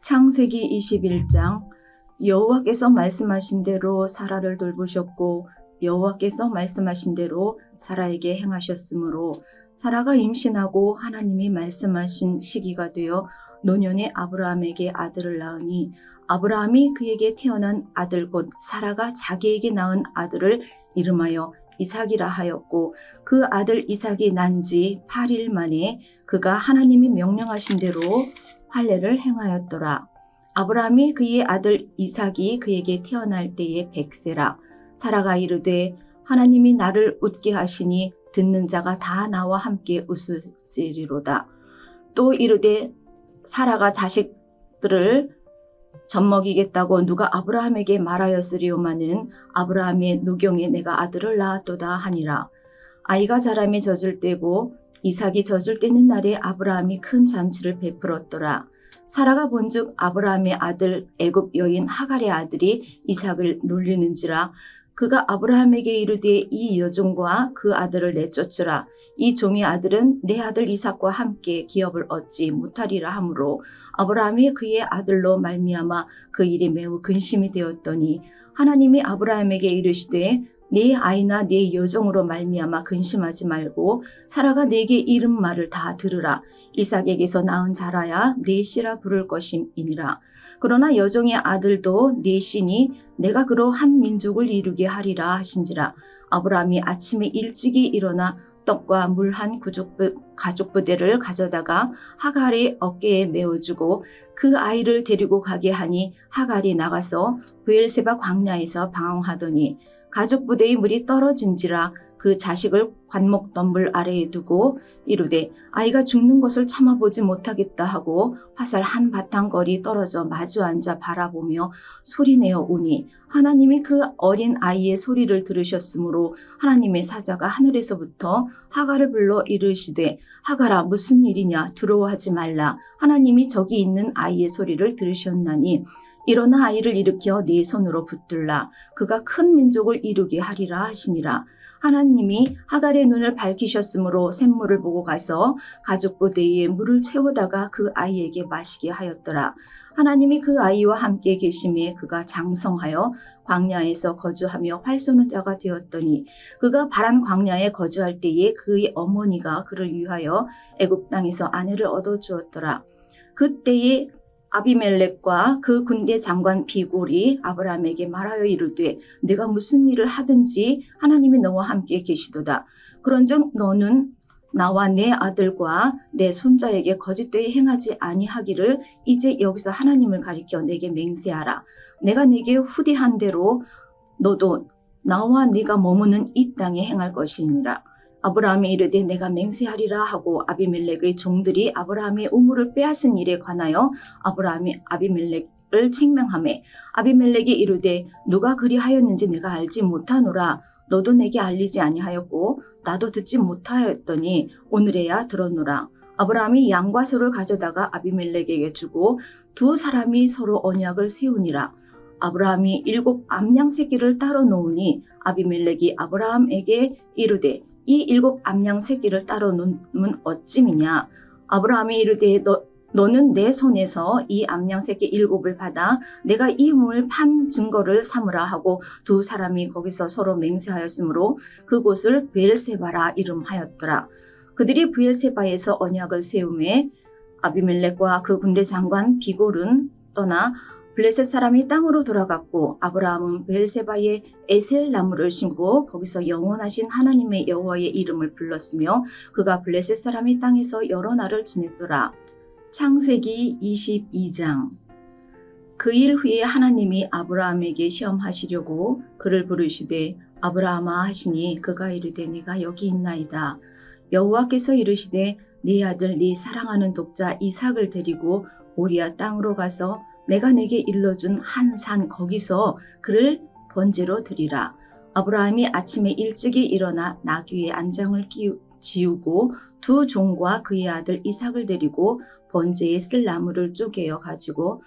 창세기 21장. 여호와께서 말씀하신 대로 사라를 돌보셨고 여호와께서 말씀하신 대로 사라에게 행하셨으므로 사라가 임신하고 하나님이 말씀하신 시기가 되어 노년에 아브라함에게 아들을 낳으니 아브라함이 그에게 태어난 아들 곧 사라가 자기에게 낳은 아들을 이름하여 이삭이라 하였고 그 아들 이삭이 난 지 8일 만에 그가 하나님이 명령하신 대로 할례를 행하였더라. 아브라함이 그의 아들 이삭이 그에게 태어날 때에 100세라. 사라가 이르되 하나님이 나를 웃게 하시니 듣는 자가 다 나와 함께 웃으리로다. 또 이르되 사라가 자식들을 젖먹이겠다고 누가 아브라함에게 말하였으리오마는 아브라함의 누경에 내가 아들을 낳았도다 하니라. 아이가 자라매 젖을 때고 이삭이 젖을 때는 날에 아브라함이 큰 잔치를 베풀었더라. 사라가 본즉 아브라함의 아들 애굽 여인 하갈의 아들이 이삭을 놀리는지라. 그가 아브라함에게 이르되 이 여종과 그 아들을 내쫓으라. 이 종의 아들은 내 아들 이삭과 함께 기업을 얻지 못하리라 하므로 아브라함이 그의 아들로 말미암아 그 일이 매우 근심이 되었더니 하나님이 아브라함에게 이르시되 네 아이나 네 여종으로 말미암아 근심하지 말고 사라가 네게 이른 말을 다 들으라. 이삭에게서 낳은 자라야 네 씨라 부를 것임이니라. 그러나 여종의 아들도 네 씨니 내가 그로 한 민족을 이루게 하리라 하신지라. 아브라함이 아침에 일찍이 일어나 떡과 물 한 가죽 부대를 가져다가 하갈의 어깨에 메어주고 그 아이를 데리고 가게 하니 하갈이 나가서 브엘세바 광야에서 방황하더니 가죽 부대의 물이 떨어진지라. 그 자식을 관목 덤불 아래에 두고 이르되 아이가 죽는 것을 참아보지 못하겠다 하고 화살 한 바탕거리 떨어져 마주 앉아 바라보며 소리내어 우니 하나님이 그 어린 아이의 소리를 들으셨으므로 하나님의 사자가 하늘에서부터 하갈을 불러 이르시되 하갈아 무슨 일이냐 두려워하지 말라. 하나님이 저기 있는 아이의 소리를 들으셨나니 일어나 아이를 일으켜 네 손으로 붙들라. 그가 큰 민족을 이루게 하리라 하시니라. 하나님이 하갈의 눈을 밝히셨으므로 샘물을 보고 가서 가죽 부대에 물을 채우다가 그 아이에게 마시게 하였더라. 하나님이 그 아이와 함께 계심에 그가 장성하여 광야에서 거주하며 활 쏘는 자가 되었더니 그가 바란 광야에 거주할 때에 그의 어머니가 그를 위하여 애굽 땅에서 아내를 얻어주었더라. 그때에 아비멜렉과 그 군대 장관 비골이 아브라함에게 말하여 이르되 네가 무슨 일을 하든지 하나님이 너와 함께 계시도다. 그런즉 너는 나와 내 아들과 내 손자에게 거짓되이 행하지 아니하기를 이제 여기서 하나님을 가리켜 내게 맹세하라. 내가 네게 후대한 대로 너도 나와 네가 머무는 이 땅에 행할 것이니라. 아브라함이 이르되 내가 맹세하리라 하고 아비멜렉의 종들이 아브라함의 우물을 빼앗은 일에 관하여 아브라함이 아비멜렉을 책명하매 아비멜렉이 이르되 누가 그리하였는지 내가 알지 못하노라. 너도 내게 알리지 아니하였고 나도 듣지 못하였더니 오늘에야 들었노라. 아브라함이 양과 소를 가져다가 아비멜렉에게 주고 두 사람이 서로 언약을 세우니라. 아브라함이 7 암양 새끼를 따로 놓으니 아비멜렉이 아브라함에게 이르되 이 7 암양 새끼를 따로 놓으면 어찌미냐. 아브라함이 이르되 너는 내 손에서 이 암양 새끼 7을 받아 내가 이 우물 판 증거를 삼으라 하고 두 사람이 거기서 서로 맹세하였으므로 그곳을 브엘세바라 이름하였더라. 그들이 브엘세바에서 언약을 세우매 아비멜렉과 그 군대 장관 비골은 떠나 블레셋 사람이 땅으로 돌아갔고 아브라함은 브엘세바에 에셀 나무를 심고 거기서 영원하신 하나님의 여호와의 이름을 불렀으며 그가 블레셋 사람이 땅에서 여러 날을 지냈더라. 창세기 22장. 그 일 후에 하나님이 아브라함에게 시험하시려고 그를 부르시되 아브라함아 하시니 그가 이르되 내가 여기 있나이다. 여호와께서 이르시되 네 아들 네 사랑하는 독자 이삭을 데리고 모리아 땅으로 가서 내가 네게 일러준 한 산 거기서 그를 번제로 드리라. 아브라함이 아침에 일찍이 일어나 나귀의 안장을 지우고 두 종과 그의 아들 이삭을 데리고 번제에 쓸 나무를 쪼개어 가지고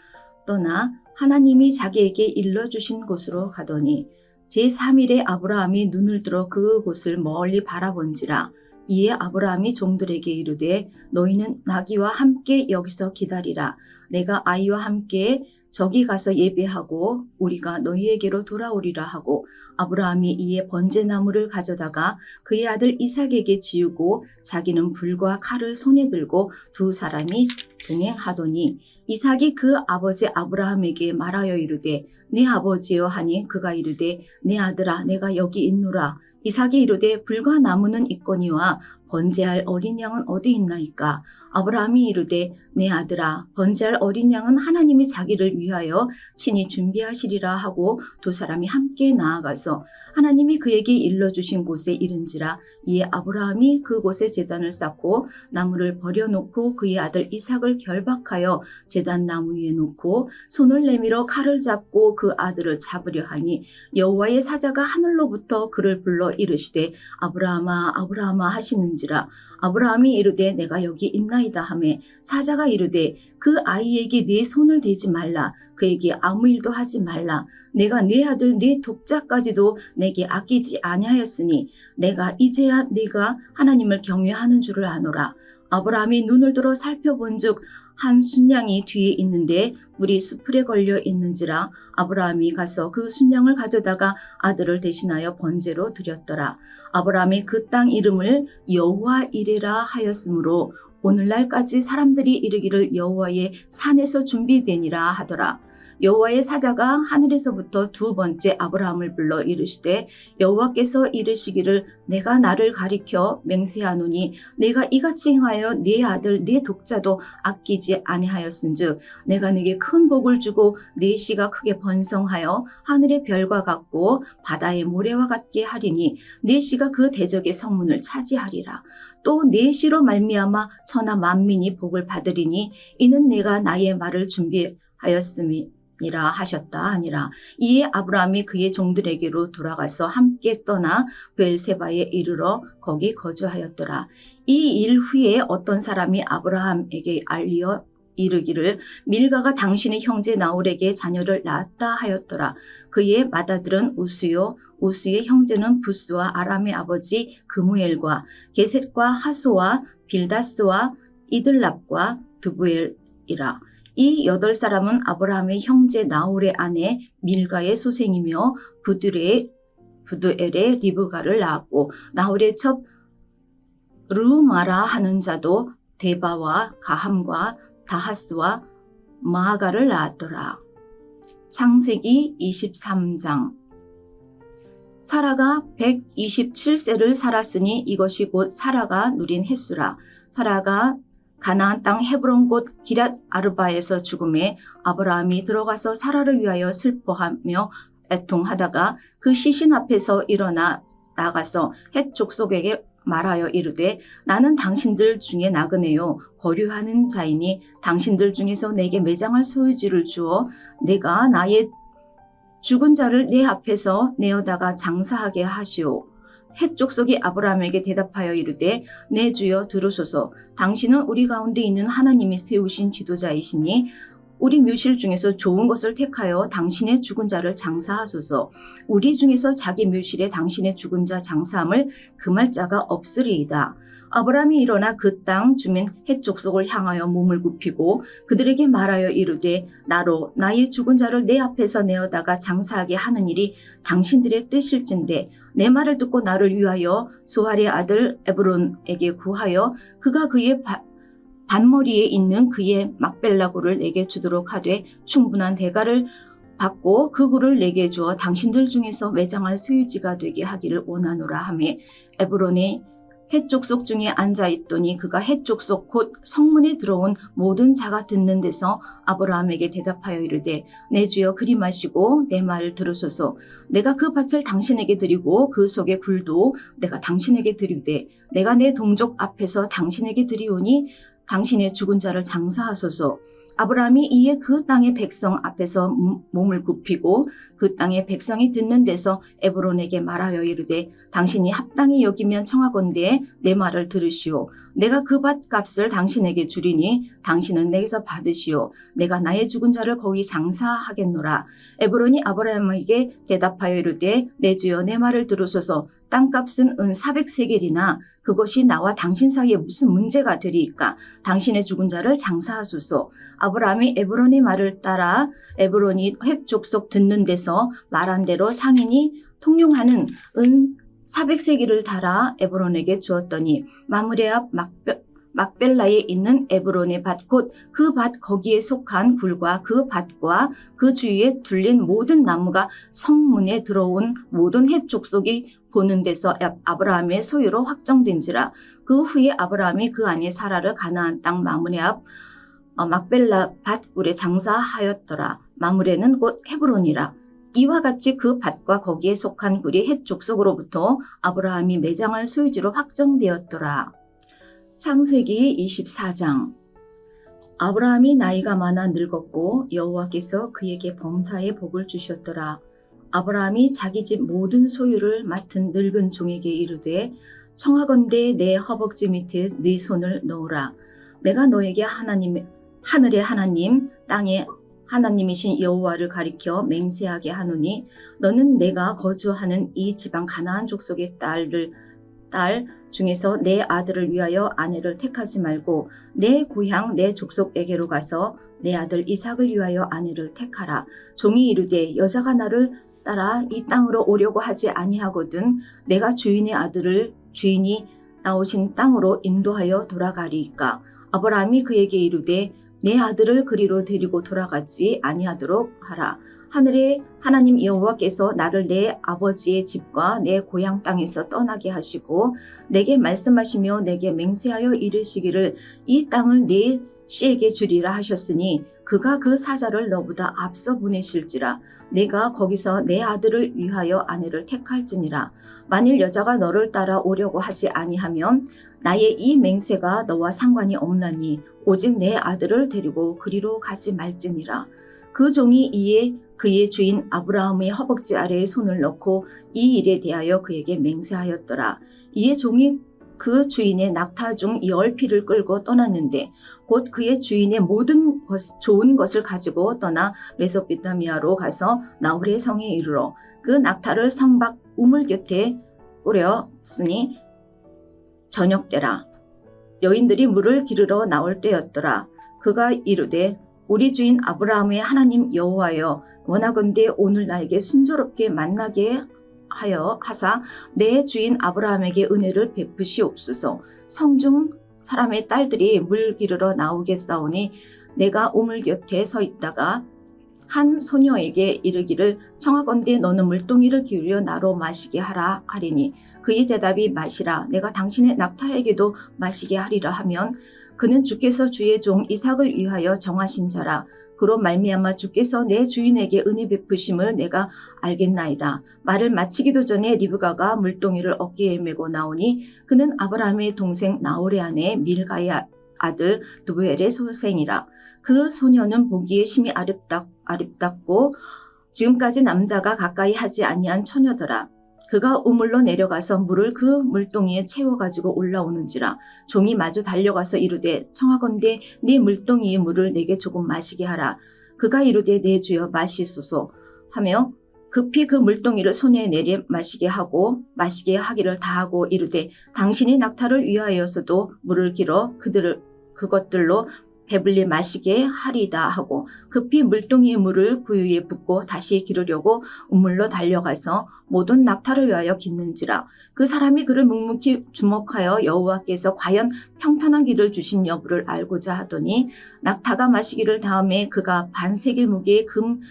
떠나 하나님이 자기에게 일러주신 곳으로 가더니 제3일에 아브라함이 눈을 들어 그곳을 멀리 바라본지라. 이에 아브라함이 종들에게 이르되 너희는 나귀와 함께 여기서 기다리라. 내가 아이와 함께 저기 가서 예배하고 우리가 너희에게로 돌아오리라 하고 아브라함이 이에 번제나무를 가져다가 그의 아들 이삭에게 지우고 자기는 불과 칼을 손에 들고 두 사람이 동행하더니 이삭이 그 아버지 아브라함에게 말하여 이르되 내 아버지여 하니 그가 이르되 내 아들아 내가 여기 있노라. 이삭이 이르되 불과 나무는 있거니와 번제할 어린 양은 어디 있나이까? 아브라함이 이르되 내 아들아 번제할 어린 양은 하나님이 자기를 위하여 친히 준비하시리라 하고 두 사람이 함께 나아가서 하나님이 그에게 일러주신 곳에 이른지라. 이에 아브라함이 그곳에 제단을 쌓고 나무를 버려놓고 그의 아들 이삭을 결박하여 제단 나무 위에 놓고 손을 내밀어 칼을 잡고 그 아들을 잡으려 하니 여호와의 사자가 하늘로부터 그를 불러 이르시되 아브라함아 아브라함아 하시는지라. 아브라함이 이르되 내가 여기 있나이다 하매 사자가 이르되 그 아이에게 네 손을 대지 말라. 그에게 아무 일도 하지 말라. 내가 네 아들 네 독자까지도 내게 아끼지 아니하였으니 내가 이제야 네가 하나님을 경외하는 줄을 아노라. 아브라함이 눈을 들어 살펴본즉 한 순양이 뒤에 있는데 뿔이 수풀에 걸려 있는지라. 아브라함이 가서 그 순양을 가져다가 아들을 대신하여 번제로 드렸더라. 아브라함이 그 땅 이름을 여호와 이레라 하였으므로 오늘날까지 사람들이 이르기를 여호와의 산에서 준비되니라 하더라. 여호와의 사자가 하늘에서부터 두 번째 아브라함을 불러 이르시되 여호와께서 이르시기를 내가 나를 가리켜 맹세하노니 내가 이같이 행하여 네 아들 네 독자도 아끼지 아니하였은즉 내가 네게 큰 복을 주고 네 씨가 크게 번성하여 하늘의 별과 같고 바다의 모래와 같게 하리니 네 씨가 그 대적의 성문을 차지하리라. 또 네 씨로 말미암아 천하 만민이 복을 받으리니 이는 내가 나의 말을 준비하였음이 이라 하셨다 하니라. 이에 아브라함이 그의 종들에게로 돌아가서 함께 떠나 브엘세바에 이르러 거기 거주하였더라. 이 일 후에 어떤 사람이 아브라함에게 알리어 이르기를 밀가가 당신의 형제 나홀에게 자녀를 낳았다 하였더라. 그의 맏아들은 우스요 우스의 형제는 부스와 아람의 아버지 그무엘과 게셋과 하소와 빌다스와 이들랍과 드부엘이라. 이 8사람은 아브라함의 형제 나홀의 아내 밀가의 소생이며 부두엘의 리브가를 낳았고 나홀의 첩 르우마라 하는 자도 데바와 가함과 다하스와 마아가를 낳았더라. 창세기 23장. 사라가 127세를 살았으니 이것이 곧 사라가 누린 횟수라. 사라가 가나안 땅 헤브론 곳 기럇 아르바에서 죽음에 아브라함이 들어가서 사라를 위하여 슬퍼하며 애통하다가 그 시신 앞에서 일어나 나가서 헷 족속에게 말하여 이르되 나는 당신들 중에 나그네요 거류하는 자이니 당신들 중에서 내게 매장할 소유지를 주어 내가 나의 죽은 자를 내 앞에서 내어다가 장사하게 하시오. 헷 족속이 아브라함에게 대답하여 이르되 내 주여 들으소서. 당신은 우리 가운데 있는 하나님이 세우신 지도자이시니 우리 묘실 중에서 좋은 것을 택하여 당신의 죽은 자를 장사하소서. 우리 중에서 자기 묘실에 당신의 죽은 자 장사함을 금할 자가 없으리이다. 아브라함이 일어나 그 땅 주민 헷 족속을 향하여 몸을 굽히고 그들에게 말하여 이르되 나로 나의 죽은 자를 내 앞에서 내어다가 장사하게 하는 일이 당신들의 뜻일진데 내 말을 듣고 나를 위하여 소할의 아들 에브론에게 구하여 그가 그의 반머리에 있는 그의 막벨라 굴을 내게 주도록 하되 충분한 대가를 받고 그 굴을 내게 주어 당신들 중에서 매장할 소유지가 되게 하기를 원하노라 하며 에브론의 헷 족속 중에 앉아있더니 그가 헷 족속 곧 성문에 들어온 모든 자가 듣는 데서 아브라함에게 대답하여 이르되 내 주여 그리 마시고 내 말을 들으소서. 내가 그 밭을 당신에게 드리고 그 속의 굴도 내가 당신에게 드리되 내가 내 동족 앞에서 당신에게 드리오니 당신의 죽은 자를 장사하소서. 아브라함이 이에 그 땅의 백성 앞에서 몸을 굽히고 그 땅의 백성이 듣는 데서 에브론에게 말하여 이르되 당신이 합당히 여기면 청하건대 내 말을 들으시오. 내가 그 밭 값을 당신에게 주리니 당신은 내게서 받으시오. 내가 나의 죽은 자를 거기 장사하겠노라. 에브론이 아브라함에게 대답하여 이르되 내 주여 내 말을 들으소서. 땅값은 은 400세겔이나 그것이 나와 당신 사이에 무슨 문제가 되리이까? 당신의 죽은 자를 장사하소서. 아브라함이 에브론의 말을 따라 에브론이 헷 족속 듣는 데서 말한 대로 상인이 통용하는 은 400세겔을 달아 에브론에게 주었더니 마므레 앞 막벨라에 있는 에브론의 밭 곧 그 밭 거기에 속한 굴과 그 밭과 그 주위에 둘린 모든 나무가 성문에 들어온 모든 헷 족속이 보는 데서 아브라함의 소유로 확정된지라. 그 후에 아브라함이 그 안에 사라를 가나안 땅 마므레 앞 막벨라 밭굴에 장사하였더라. 마므레는 곧 헤브론이라. 이와 같이 그 밭과 거기에 속한 굴이 헷 족속으로부터 아브라함이 매장할 소유지로 확정되었더라. 창세기 24장. 아브라함이 나이가 많아 늙었고 여호와께서 그에게 범사의 복을 주셨더라. 아브라함이 자기 집 모든 소유를 맡은 늙은 종에게 이르되 청하건대 내 허벅지 밑에 네 손을 넣으라. 내가 너에게 하늘의 하나님 땅의 하나님이신 여호와를 가리켜 맹세하게 하노니 너는 내가 거주하는 이 지방 가나안 족속의 딸 중에서 내 아들을 위하여 아내를 택하지 말고 내 고향 내 족속에게로 가서 내 아들 이삭을 위하여 아내를 택하라. 종이 이르되 여자가 나를 따라 이 땅으로 오려고 하지 아니하거든 내가 주인의 아들을 주인이 나오신 땅으로 인도하여 돌아가리이까. 아브라함이 그에게 이르되 내 아들을 그리로 데리고 돌아가지 아니하도록 하라. 하늘의 하나님 여호와께서 나를 내 아버지의 집과 내 고향 땅에서 떠나게 하시고 내게 말씀하시며 내게 맹세하여 이르시기를 이 땅을 네 씨에게 주리라 하셨으니 그가 그 사자를 너보다 앞서 보내실지라. 내가 거기서 내 아들을 위하여 아내를 택할지니라. 만일 여자가 너를 따라 오려고 하지 아니하면 나의 이 맹세가 너와 상관이 없나니 오직 내 아들을 데리고 그리로 가지 말지니라. 그 종이 이에 그의 주인 아브라함의 허벅지 아래에 손을 넣고 이 일에 대하여 그에게 맹세하였더라. 이에 종이 그 주인의 낙타 중 10피를 끌고 떠났는데 곧 그의 주인의 모든 좋은 것을 가지고 떠나 메소포타미아로 가서 나홀의 성에 이르러 그 낙타를 성 밖 우물 곁에 꾸렸으니 저녁 때라. 여인들이 물을 기르러 나올 때였더라. 그가 이르되 우리 주인 아브라함의 하나님 여호와여 원하건대 오늘 나에게 순조롭게 만나게 하여 하사 내 주인 아브라함에게 은혜를 베푸시옵소서. 성중 사람의 딸들이 물 기르러 나오겠사오니 내가 우물 곁에 서 있다가 한 소녀에게 이르기를 청하건대 너는 물동이를 기울여 나로 마시게 하라 하리니 그의 대답이 마시라. 내가 당신의 낙타에게도 마시게 하리라 하면 그는 주께서 주의 종 이삭을 위하여 정하신 자라. 그로 말미암아 주께서 내 주인에게 은혜 베푸심을 내가 알겠나이다. 말을 마치기도 전에 리브가가 물동이를 어깨에 메고 나오니 그는 아브라함의 동생 나홀의 아내 밀가의 아들 드부엘의 소생이라. 그 소녀는 보기에 심히 아름답고 지금까지 남자가 가까이 하지 아니한 처녀더라. 그가 우물로 내려가서 물을 그 물동이에 채워가지고 올라오는지라. 종이 마주 달려가서 이르되 청하건대 네 물동이의 물을 내게 조금 마시게 하라. 그가 이르되 내 주여 마시소서 하며 급히 그 물동이를 손에 내려 마시게 하기를 다하고 이르되 당신이 낙타를 위하여서도 물을 길어 그것들로 배불리 마시게 하리다 하고 급히 물동이의 물을 구유에 붓고 다시 기르려고 우물로 달려가서 모든 낙타를 위하여 깃는지라. 그 사람이 그를 묵묵히 주목하여 여호와께서 과연 평탄한 길을 주신 여부를 알고자 하더니 낙타가 마시기를 다음에 그가 반세겔 무게의 금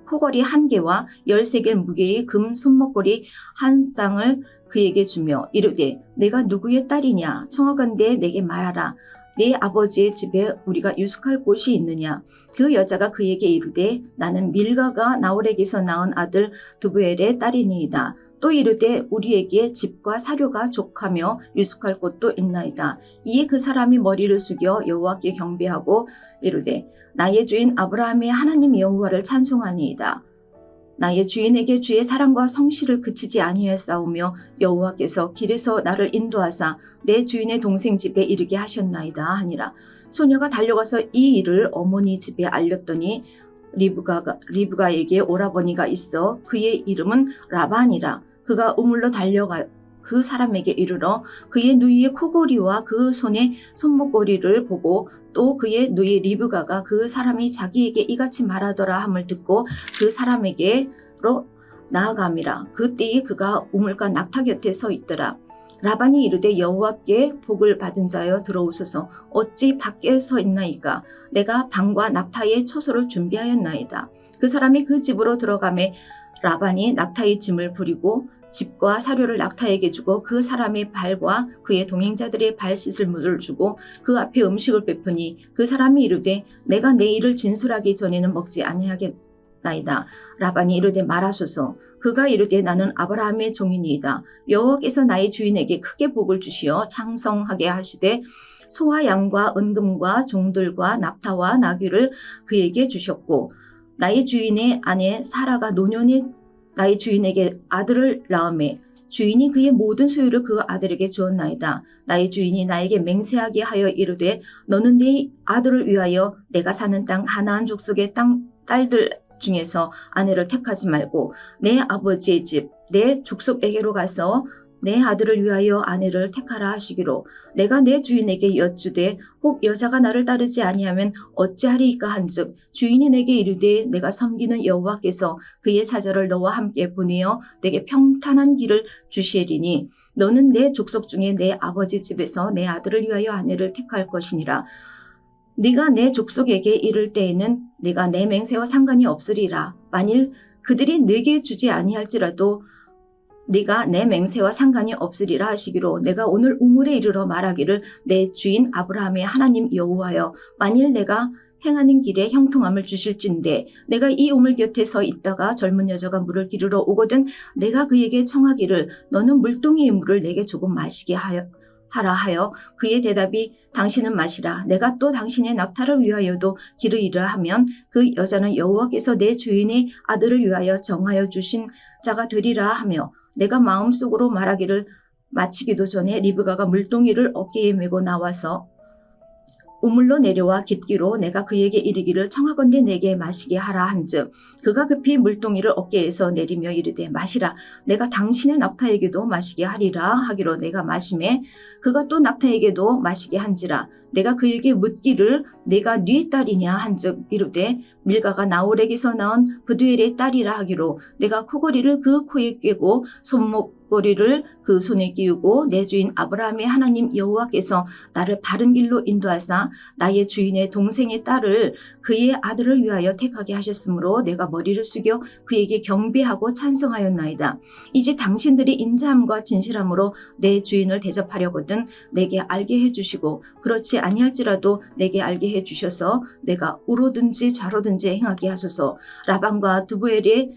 코걸이 1개와 10세겔 무게의 금 손목걸이 1쌍을 그에게 주며 이르되 내가 누구의 딸이냐 청하건대 내게 말하라. 내 아버지의 집에 우리가 유숙할 곳이 있느냐. 그 여자가 그에게 이르되 나는 밀가가 나홀에게서 낳은 아들 드부엘의 딸이니이다. 또 이르되 우리에게 집과 사료가 족하며 유숙할 곳도 있나이다. 이에 그 사람이 머리를 숙여 여호와께 경배하고 이르되 나의 주인 아브라함의 하나님 여호와를 찬송하니이다. 나의 주인에게 주의 사랑과 성실을 그치지 아니하였사오며 여호와께서 길에서 나를 인도하사 내 주인의 동생 집에 이르게 하셨나이다 하니라. 소녀가 달려가서 이 일을 어머니 집에 알렸더니 리브가에게 오라버니가 있어 그의 이름은 라반이라. 그가 우물로 달려가 그 사람에게 이르러 그의 누이의 코골이와 그 손의 손목고리를 보고 또 그의 누이 리브가가 그 사람이 자기에게 이같이 말하더라 함을 듣고 그 사람에게로 나아감이라. 그때에 그가 우물가 낙타 곁에 서 있더라. 라반이 이르되 여호와께 복을 받은 자여 들어오소서. 어찌 밖에 서 있나이까? 내가 방과 낙타의 초소를 준비하였나이다. 그 사람이 그 집으로 들어가매 라반이 낙타의 짐을 부리고 집과 사료를 낙타에게 주고 그 사람의 발과 그의 동행자들의 발 씻을 물을 주고 그 앞에 음식을 베푸니 그 사람이 이르되 내가 내 일을 진술하기 전에는 먹지 아니하겠나이다. 라반이 이르되 말하소서. 그가 이르되 나는 아브라함의 종이니이다. 여호와께서 나의 주인에게 크게 복을 주시어 창성하게 하시되 소와 양과 은금과 종들과 낙타와 나귀를 그에게 주셨고 나의 주인의 아내 사라가 노년이 나의 주인에게 아들을 낳음에 주인이 그의 모든 소유를 그 아들에게 주었나이다. 나의 주인이 나에게 맹세하게 하여 이르되 너는 네 아들을 위하여 내가 사는 땅 가나안 족속의 딸들 중에서 아내를 택하지 말고 내 아버지의 집 내 족속에게로 가서 내 아들을 위하여 아내를 택하라 하시기로 내가 내 주인에게 여쭈되 혹 여자가 나를 따르지 아니하면 어찌하리이까 한즉 주인이 내게 이르되 내가 섬기는 여호와께서 그의 사자를 너와 함께 보내어 내게 평탄한 길을 주시리니 너는 내 족속 중에 내 아버지 집에서 내 아들을 위하여 아내를 택할 것이니라. 네가 내 족속에게 이를 때에는 내가 내 맹세와 상관이 없으리라. 만일 그들이 내게 주지 아니할지라도 네가 내 맹세와 상관이 없으리라 하시기로 내가 오늘 우물에 이르러 말하기를 내 주인 아브라함의 하나님 여호와여 만일 내가 행하는 길에 형통함을 주실진데 내가 이 우물 곁에 서 있다가 젊은 여자가 물을 기르러 오거든 내가 그에게 청하기를 너는 물동이의 물을 내게 조금 마시게 하라 하여 그의 대답이 당신은 마시라 내가 또 당신의 낙타를 위하여도 기르리라 하면 그 여자는 여호와께서 내 주인의 아들을 위하여 정하여 주신 자가 되리라 하며 내가 마음속으로 말하기를 마치기도 전에 리브가가 물동이를 어깨에 메고 나와서 우물로 내려와 깃기로 내가 그에게 이르기를 청하건대 내게 마시게 하라 한즉 그가 급히 물동이를 어깨에서 내리며 이르되 마시라 내가 당신의 낙타에게도 마시게 하리라 하기로 내가 마시매 그가 또 낙타에게도 마시게 한지라 내가 그에게 묻기를 내가 네 딸이냐 한즉 이르되 밀가가 나홀에게서 낳은 브두엘의 딸이라 하기로 내가 코골이를 그 코에 꿰고 손목고리를 그 손에 끼우고 내 주인 아브라함의 하나님 여호와께서 나를 바른 길로 인도하사 나의 주인의 동생의 딸을 그의 아들을 위하여 택하게 하셨으므로 내가 머리를 숙여 그에게 경배하고 찬송하였나이다. 이제 당신들이 인자함과 진실함으로 내 주인을 대접하려거든 내게 알게 해주시고 그렇지 아니할지라도 내게 알게 해주셔서 내가 우로든지 좌로든지 행하게 하소서. 라반과 두부엘이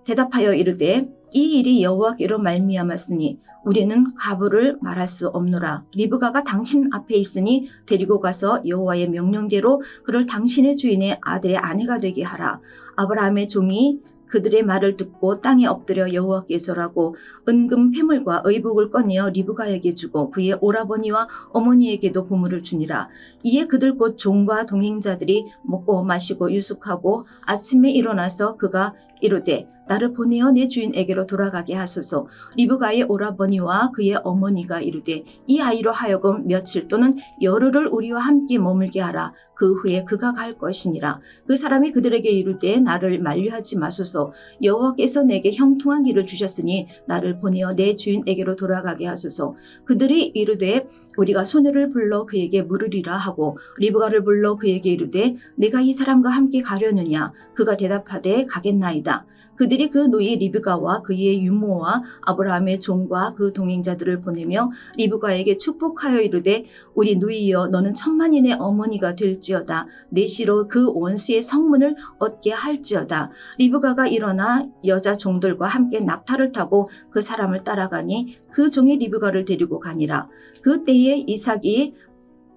대답하여 이르되 이 일이 여호와께로 말미암았으니 우리는 가부를 말할 수 없노라. 리브가가 당신 앞에 있으니 데리고 가서 여호와의 명령대로 그를 당신의 주인의 아들의 아내가 되게 하라. 아브라함의 종이 그들의 말을 듣고 땅에 엎드려 여호와께 절하고 은금 패물과 의복을 꺼내어 리브가에게 주고 그의 오라버니와 어머니에게도 보물을 주니라. 이에 그들 곧 종과 동행자들이 먹고 마시고 유숙하고 아침에 일어나서 그가 이르되 나를 보내어 내 주인에게로 돌아가게 하소서. 리브가의 오라버니와 그의 어머니가 이르되 이 아이로 하여금 며칠 또는 열흘을 우리와 함께 머물게 하라. 그 후에 그가 갈 것이니라. 그 사람이 그들에게 이르되 나를 만류하지 마소서. 여호와께서 내게 형통한 길을 주셨으니 나를 보내어 내 주인에게로 돌아가게 하소서. 그들이 이르되 우리가 소녀를 불러 그에게 물으리라 하고 리브가를 불러 그에게 이르되 내가 이 사람과 함께 가려느냐. 그가 대답하되 가겠나이다. 그들이 그 노예 리브가와 그의 유모와 아브라함의 종과 그 동행자들을 보내며 리브가에게 축복하여 이르되 우리 누이여 너는 천만인의 어머니가 될지어다. 내 씨로 그 원수의 성문을 얻게 할지어다. 리브가가 일어나 여자 종들과 함께 낙타를 타고 그 사람을 따라가니 그 종이 리브가를 데리고 가니라. 그때에 이삭이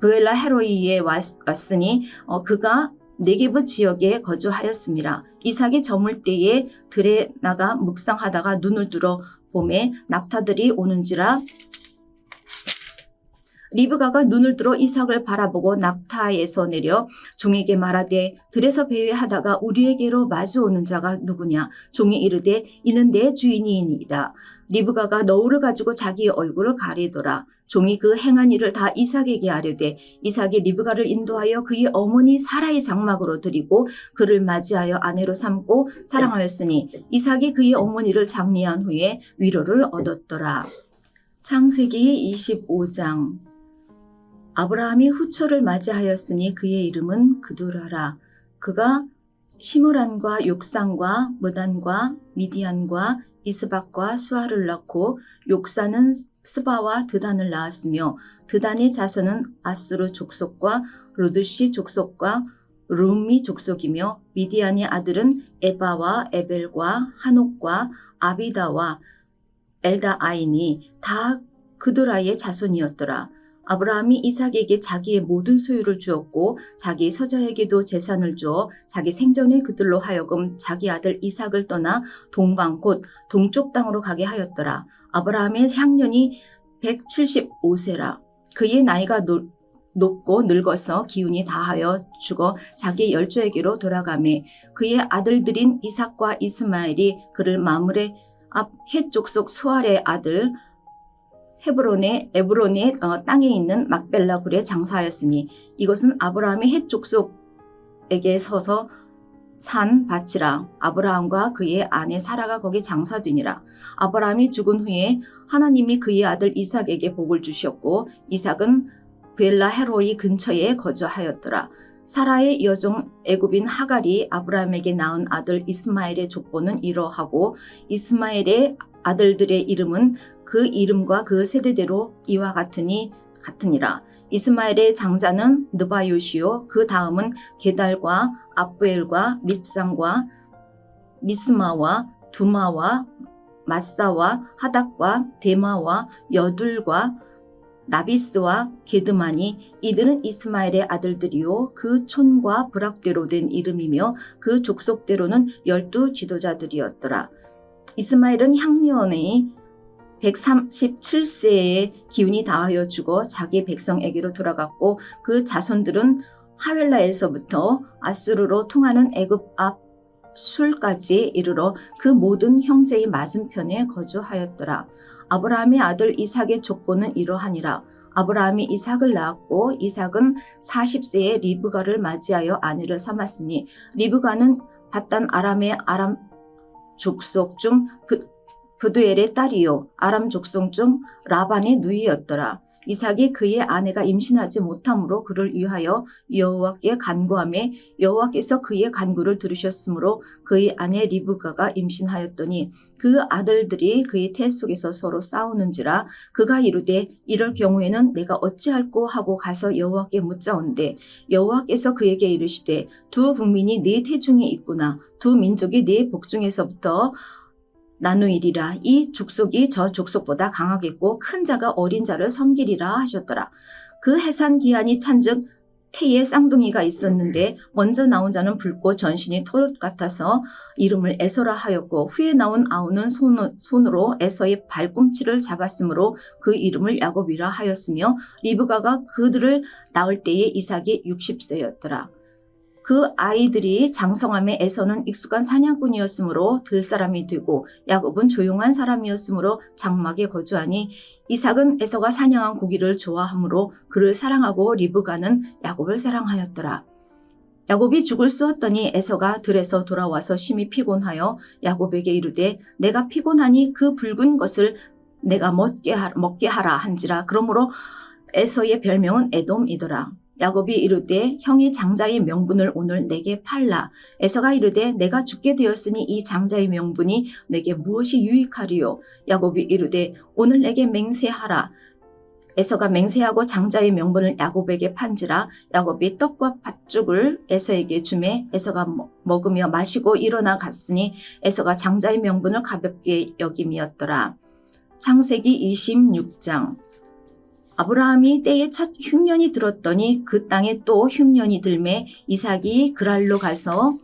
브엘라 헤로이에 왔으니 그가 네게브 지역에 거주하였습니다. 이삭이 저물 때에 들에 나가 묵상하다가 눈을 들어 봄에 낙타들이 오는지라 리브가가 눈을 들어 이삭을 바라보고 낙타에서 내려 종에게 말하되 들에서 배회하다가 우리에게로 마주오는 자가 누구냐. 종이 이르되 이는 내 주인이니이다. 리브가가 너울을 가지고 자기의 얼굴을 가리더라. 종이 그 행한 일을 다 이삭에게 아뢰되 이삭이 리브가를 인도하여 그의 어머니 사라의 장막으로 들이고 그를 맞이하여 아내로 삼고 사랑하였으니 이삭이 그의 어머니를 장리한 후에 위로를 얻었더라. 창세기 25장. 아브라함이 후초를 맞이하였으니 그의 이름은 그두라라. 그가 시므란과 욕산과 무단과 미디안과 이스박과 수아를 낳고 욕산은 스바와 드단을 낳았으며 드단의 자손은 아스루 족속과 루드시 족속과 룸미 족속이며 미디안의 아들은 에바와 에벨과 한옥과 아비다와 엘다아이니 다 그두라의 자손이었더라. 아브라함이 이삭에게 자기의 모든 소유를 주었고 자기 서자에게도 재산을 주어 자기 생전에 그들로 하여금 자기 아들 이삭을 떠나 동방 곧 동쪽 땅으로 가게 하였더라. 아브라함의 향년이 175세라. 그의 나이가 높고 늙어서 기운이 다하여 죽어 자기 열조에게로 돌아가매 그의 아들들인 이삭과 이스마엘이 그를 마므레 앞 헷 족속 수알의 아들 에브론의 땅에 있는 막벨라 굴에 장사하였으니 이것은 아브라함의 헷 족속에게 서서 산 밭이라. 아브라함과 그의 아내 사라가 거기 장사되니라. 아브라함이 죽은 후에 하나님이 그의 아들 이삭에게 복을 주셨고 이삭은 벨라 헤로이 근처에 거주하였더라. 사라의 여종 애굽인 하갈이 아브라함에게 낳은 아들 이스마엘의 족보는 이러하고 이스마엘의 아들들의 이름은 그 이름과 그 세대대로 이와 같으니라. 이스마엘의 장자는 느바요시요 그 다음은 게달과 압부엘과 밉상과 미스마와 두마와 마사와 하닥과 데마와 여둘과 나비스와 게드마니 이들은 이스마엘의 아들들이요 그 촌과 부락대로 된 이름이며 그 족속대로는 12 지도자들이었더라. 이스마엘은 향년의 137세에 기운이 다하여 죽어 자기 백성에게로 돌아갔고 그 자손들은 하웰라에서부터 아수르로 통하는 애굽 앞 술까지 이르러 그 모든 형제의 맞은편에 거주하였더라. 아브라함의 아들 이삭의 족보는 이러하니라. 아브라함이 이삭을 낳았고 이삭은 40세에 리브가를 맞이하여 아내를 삼았으니 리브가는 밧단 아람의 아람 족속 중 부두엘의 딸이요 아람 족속 중 라반의 누이였더라. 이삭이 그의 아내가 임신하지 못함으로 그를 위하여 여호와께 간구하매 여호와께서 그의 간구를 들으셨으므로 그의 아내 리브가가 임신하였더니 그 아들들이 그의 태 속에서 서로 싸우는지라. 그가 이르되 이럴 경우에는 내가 어찌할꼬 하고 가서 여호와께 묻자온대 여호와께서 그에게 이르시되 두 국민이 네 태중에 있구나. 두 민족이 네 복중에서부터 나누이리라. 이 족속이 저 족속보다 강하겠고 큰 자가 어린 자를 섬기리라 하셨더라. 그 해산 기한이 찬즉 태에 쌍둥이가 있었는데 먼저 나온 자는 붉고 전신이 털옷 같아서 이름을 에서라 하였고 후에 나온 아우는 손으로 에서의 발꿈치를 잡았으므로 그 이름을 야곱이라 하였으며 리브가가 그들을 낳을 때에 이삭이 60세였더라. 그 아이들이 장성함에 에서는 익숙한 사냥꾼이었으므로 들사람이 되고 야곱은 조용한 사람이었으므로 장막에 거주하니 이삭은 에서가 사냥한 고기를 좋아하므로 그를 사랑하고 리브가는 야곱을 사랑하였더라. 야곱이 죽을 쑤었더니 에서가 들에서 돌아와서 심히 피곤하여 야곱에게 이르되 내가 피곤하니 그 붉은 것을 내가 먹게 하라 한지라. 그러므로 에서의 별명은 에돔이더라. 야곱이 이르되 형이 장자의 명분을 오늘 내게 팔라. 에서가 이르되 내가 죽게 되었으니 이 장자의 명분이 내게 무엇이 유익하리요. 야곱이 이르되 오늘 내게 맹세하라. 에서가 맹세하고 장자의 명분을 야곱에게 판지라. 야곱이 떡과 팥죽을 에서에게 주매 에서가 먹으며 마시고 일어나 갔으니 에서가 장자의 명분을 가볍게 여김이었더라. 창세기 26장. 아브라함이 때에 첫 흉년이 들었더니 그 땅에 또 흉년이 들매 이삭이 그랄로 가서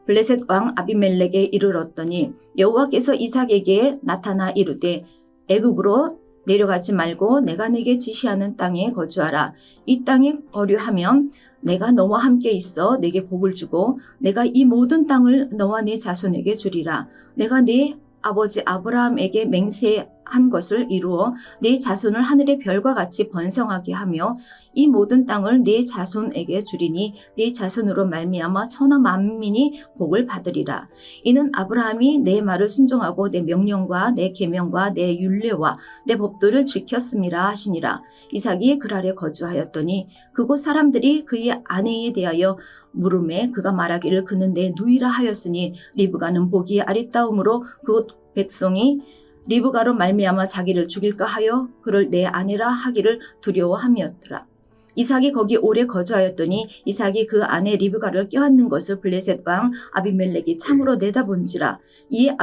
블레셋 왕 아비멜렉에 이르렀더니 여호와께서 이삭에게 나타나 이르되 애굽으로 내려가지 말고 내가 네게 지시하는 땅에 거주하라. 이 땅에 거류하면 내가 너와 함께 있어 네게 복을 주고 내가 이 모든 땅을 너와 네 자손에게 주리라. 내가 네 아버지 아브라함에게 맹세한 것을 이루어 네 자손을 하늘의 별과 같이 번성하게 하며 이 모든 땅을 네 자손에게 주리니 네 자손으로 말미암아 천하 만민이 복을 받으리라. 이는 아브라함이 내 말을 순종하고 내 명령과 내 계명과 내 율례와 내 법도를 지켰음이라 하시니라. 이삭이 그랄에 거주하였더니 그곳 사람들이 그의 아내에 대하여 물음에 그가 말하기를 그는 내 누이라 하였으니 리브가는 보기에 아리따움으로 그곳 백성이 리브가로 말미암아 자기를 죽일까 하여 그를 내 아내라 하기를 두려워함이었더라. 이삭이 거기 오래 거주하였더니 이삭이 그 아내 리브가를 껴안는 것을 블레셋 왕 아비멜렉이 창으로 내다본지라. 이에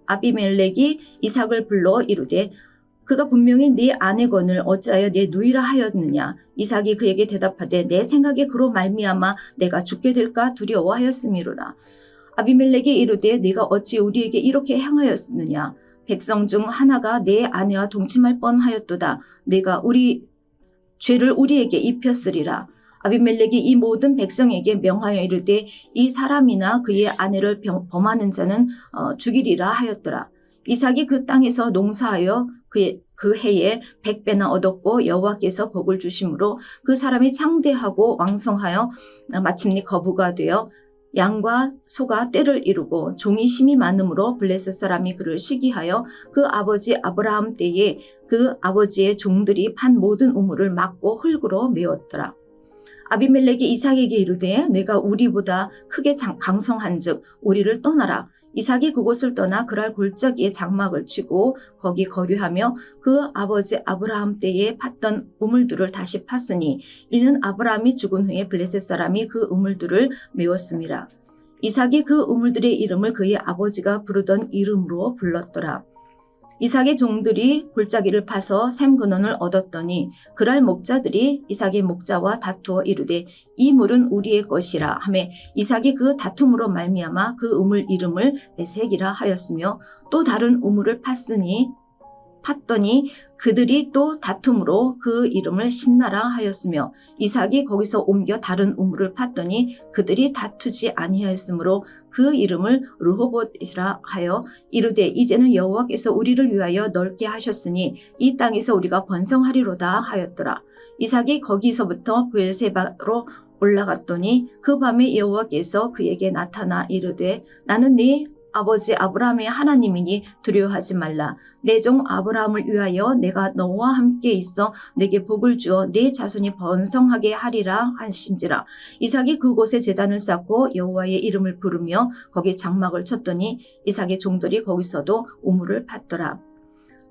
아비멜렉이 이삭을 불러 이르되 그가 분명히 네 아내건을 어찌하여 내 누이라 하였느냐. 이삭이 그에게 대답하되 내 생각에 그로 말미암아 내가 죽게 될까 두려워하였음이로라. 아비멜렉이 이르되 네가 어찌 우리에게 이렇게 행하였느냐. 백성 중 하나가 내 아내와 동침할 뻔하였도다. 내가 우리 죄를 우리에게 입혔으리라. 아비멜렉이 이 모든 백성에게 명하여 이르되 이 사람이나 그의 아내를 범하는 자는 죽이리라 하였더라. 이삭이 그 땅에서 농사하여 그 해에 100배나 얻었고 여호와께서 복을 주심으로 그 사람이 창대하고 왕성하여 마침내 거부가 되어 양과 소가 떼를 이루고 종이 심이 많음으로 블레셋 사람이 그를 시기하여 그 아버지 아브라함 때에 그 아버지의 종들이 판 모든 우물을 막고 흙으로 메웠더라. 아비멜렉이 이삭에게 이르되 내가 우리보다 크게 강성한즉 우리를 떠나라. 이삭이 그곳을 떠나 그랄 골짜기에 장막을 치고 거기 거류하며 그 아버지 아브라함 때에 팠던 우물들을 다시 팠으니 이는 아브라함이 죽은 후에 블레셋 사람이 그 우물들을 메웠음이라. 이삭이 그 우물들의 이름을 그의 아버지가 부르던 이름으로 불렀더라. 이삭의 종들이 골짜기를 파서 샘 근원을 얻었더니 그랄 목자들이 이삭의 목자와 다투어 이르되 이 물은 우리의 것이라 하매 이삭이 그 다툼으로 말미암아 그 우물 이름을 에색이라 하였으며 또 다른 우물을 팠더니 그들이 또 다툼으로 그 이름을 신나라 하였으며 이삭이 거기서 옮겨 다른 우물을 팠더니 그들이 다투지 아니하였으므로 그 이름을 르호봇이라 하여 이르되 이제는 여호와께서 우리를 위하여 넓게 하셨으니 이 땅에서 우리가 번성하리로다 하였더라. 이삭이 거기서부터 브엘세바로 올라갔더니 그 밤에 여호와께서 그에게 나타나 이르되 나는 네 아버지 아브라함의 하나님이니 두려워하지 말라. 내 종 아브라함을 위하여 내가 너와 함께 있어 내게 복을 주어 네 자손이 번성하게 하리라 하신지라. 이삭이 그곳에 제단을 쌓고 여호와의 이름을 부르며 거기 장막을 쳤더니 이삭의 종들이 거기서도 우물을 팠더라.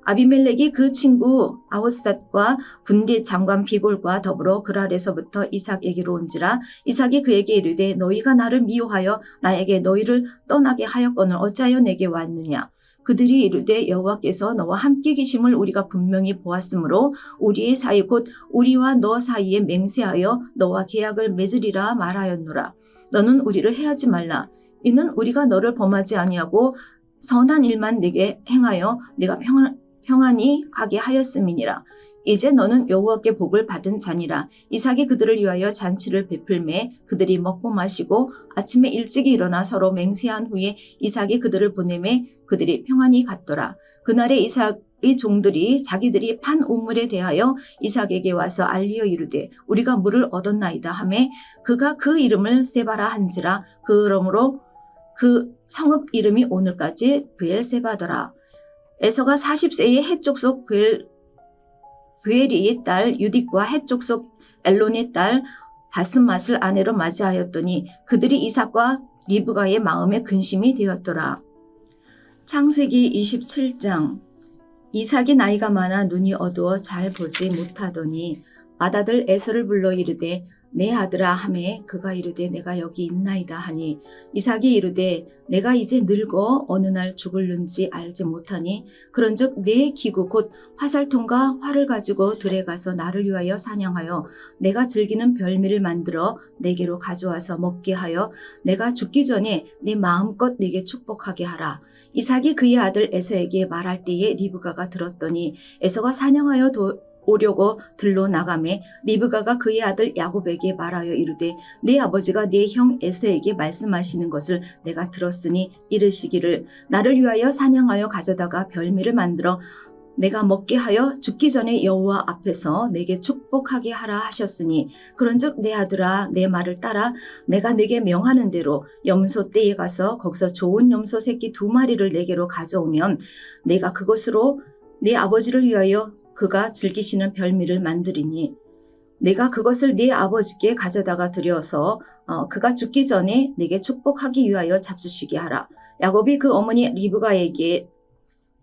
아비멜렉이 그 친구 아호삿과 군대 장관 비골과 더불어 그랄에서부터 이삭에게로 온지라. 이삭이 그에게 이르되 너희가 나를 미워하여 나에게 너희를 떠나게 하였거늘 어찌하여 내게 왔느냐. 그들이 이르되 여호와께서 너와 함께 계심을 우리가 분명히 보았으므로 우리의 사이 곧 우리와 너 사이에 맹세하여 너와 계약을 맺으리라 말하였노라. 너는 우리를 해하지 말라. 이는 우리가 너를 범하지 아니하고 선한 일만 내게 행하여 내가 평안히 가게 하였음이니라. 이제 너는 여호와께 복을 받은 자니라. 이삭이 그들을 위하여 잔치를 베풀매 그들이 먹고 마시고 아침에 일찍이 일어나 서로 맹세한 후에 이삭이 그들을 보내매 그들이 평안히 갔더라. 그날에 이삭의 종들이 자기들이 판 우물에 대하여 이삭에게 와서 알리어 이르되 우리가 물을 얻었나이다 하매 그가 그 이름을 세바라 한지라. 그러므로 그 성읍 이름이 오늘까지 브엘세바더라. 에서가 40세의 해족속 브엘이의 딸 유딕과 해족속 엘론의 딸 바스맛을 아내로 맞이하였더니 그들이 이삭과 리브가의 마음에 근심이 되었더라. 창세기 27장. 이삭이 나이가 많아 눈이 어두워 잘 보지 못하더니 맏아들 에서를 불러 이르되 내 아들아 하매 그가 이르되 내가 여기 있나이다 하니 이삭이 이르되 내가 이제 늙어 어느 날 죽을는지 알지 못하니 그런즉 내 기구 곧 화살통과 활을 가지고 들에 가서 나를 위하여 사냥하여 내가 즐기는 별미를 만들어 내게로 가져와서 먹게 하여 내가 죽기 전에 내 마음껏 내게 축복하게 하라. 이삭이 그의 아들 에서에게 말할 때에 리브가가 들었더니 에서가 사냥하여 오려고 들로 나가매 리브가가 그의 아들 야곱에게 말하여 이르되 네 아버지가 네 형 에서에게 말씀하시는 것을 내가 들었으니 이르시기를 나를 위하여 사냥하여 가져다가 별미를 만들어 내가 먹게 하여 죽기 전에 여호와 앞에서 내게 축복하게 하라 하셨으니 그런즉 내 아들아 내 말을 따라 내가 네게 명하는 대로 염소 떼에 가서 거기서 좋은 염소 새끼 2마리를 내게로 가져오면 내가 그것으로 네 아버지를 위하여 그가 즐기시는 별미를 만드리니 내가 그것을 네 아버지께 가져다가 드려서 그가 죽기 전에 내게 축복하기 위하여 잡수시게 하라. 야곱이 그 어머니 리브가에게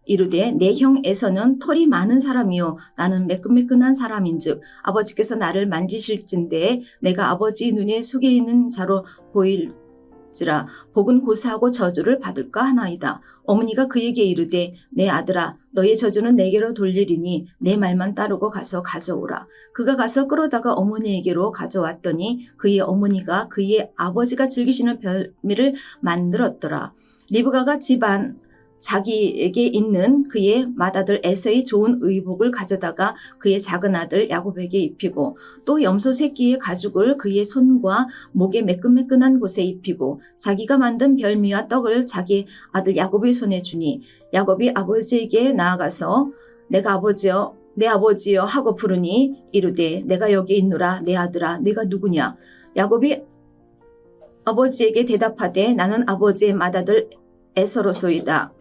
이르되 내 형 에서는 털이 많은 사람이요 나는 매끈매끈한 사람인즉 아버지께서 나를 만지실진데 내가 아버지 눈에 속에 있는 자로 보일지라 복은 고사하고 저주를 받을까 하나이다. 어머니가 그에게 이르되 내 아들아 너의 저주는 내게로 돌리리니 내 말만 따르고 가서 가져오라. 그가 가서 끌어다가 어머니에게로 가져왔더니 그의 어머니가 그의 아버지가 즐기시는 별미를 만들었더라. 리브가가 집안 자기에게 있는 그의 맏아들 에서의 좋은 의복을 가져다가 그의 작은 아들 야곱에게 입히고 또 염소 새끼의 가죽을 그의 손과 목에 매끈매끈한 곳에 입히고 자기가 만든 별미와 떡을 자기 아들 야곱의 손에 주니 야곱이 아버지에게 나아가서 내가 아버지여 내 아버지여 하고 부르니 이르되 내가 여기 있노라. 내 아들아 네가 누구냐. 야곱이 아버지에게 대답하되 나는 아버지의 맏아들 에서로소이다.